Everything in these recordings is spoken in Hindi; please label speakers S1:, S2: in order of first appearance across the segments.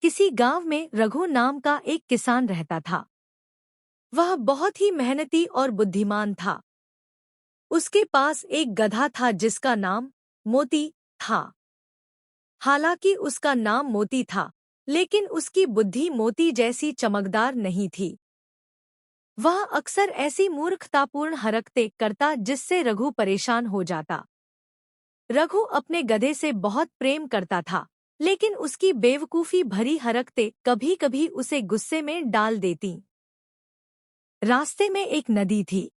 S1: किसी गांव में रघु नाम का एक किसान रहता था। वह बहुत ही मेहनती और बुद्धिमान था। उसके पास एक गधा था जिसका नाम मोती था। हालांकि उसका नाम मोती था, लेकिन उसकी बुद्धि मोती जैसी चमकदार नहीं थी। वह अक्सर ऐसी मूर्खतापूर्ण हरकतें करता जिससे रघु परेशान हो जाता। रघु अपने गधे से बहुत प्रेम करता था, लेकिन उसकी बेवकूफ़ी भरी हरकतें कभी-कभी उसे गुस्से में डाल देतीं। रास्ते में एक नदी थी,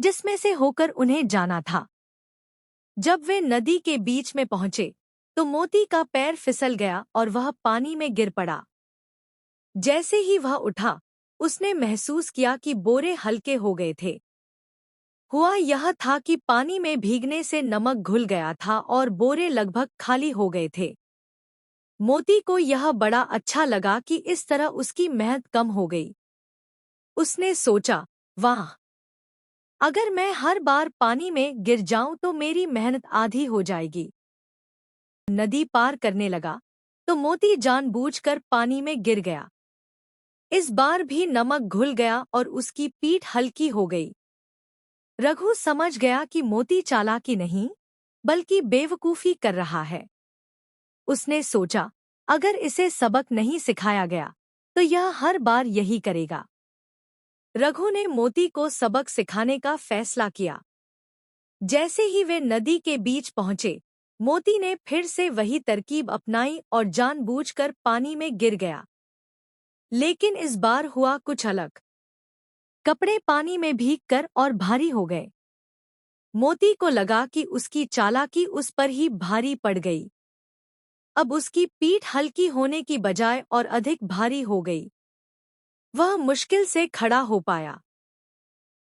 S1: जिसमें से होकर उन्हें जाना था। जब वे नदी के बीच में पहुंचे, तो मोती का पैर फिसल गया और वह पानी में गिर पड़ा। जैसे ही वह उठा, उसने महसूस किया कि बोरे हल्के हो गए थे। हुआ यह था कि पानी में भीगने से नमक घुल गया था और बोरे लगभग खाली हो गए थे। मोती को यह बड़ा अच्छा लगा कि इस तरह उसकी मेहनत कम हो गई। उसने सोचा, वाह! अगर मैं हर बार पानी में गिर जाऊं तो मेरी मेहनत आधी हो जाएगी। नदी पार करने लगा, तो मोती जानबूझकर पानी में गिर गया। इस बार भी नमक घुल गया और उसकी पीठ हल्की हो गई। रघु समझ गया कि मोती चालाकी नहीं, बल्कि बेवकूफ़ी कर रहा है। उसने सोचा, अगर इसे सबक नहीं सिखाया गया, तो यह हर बार यही करेगा। रघु ने मोती को सबक सिखाने का फैसला किया। जैसे ही वे नदी के बीच पहुंचे, मोती ने फिर से वही तरकीब अपनाई और जानबूझकर पानी में गिर गया। लेकिन इस बार हुआ कुछ अलग। कपड़े पानी में भीगकर और भारी हो गए। मोती को लगा कि उसकी चालाकी उस पर ही भारी पड़ गई। अब उसकी पीठ हल्की होने की बजाय और अधिक भारी हो गई। वह मुश्किल से खड़ा हो पाया।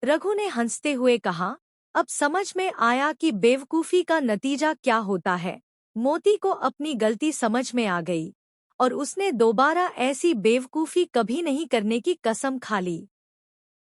S1: रघु ने हंसते हुए कहा, अब समझ में आया कि बेवकूफ़ी का नतीजा क्या होता है। मोती को अपनी गलती समझ में आ गई और उसने दोबारा ऐसी बेवकूफ़ी कभी नहीं करने की कसम खा ली।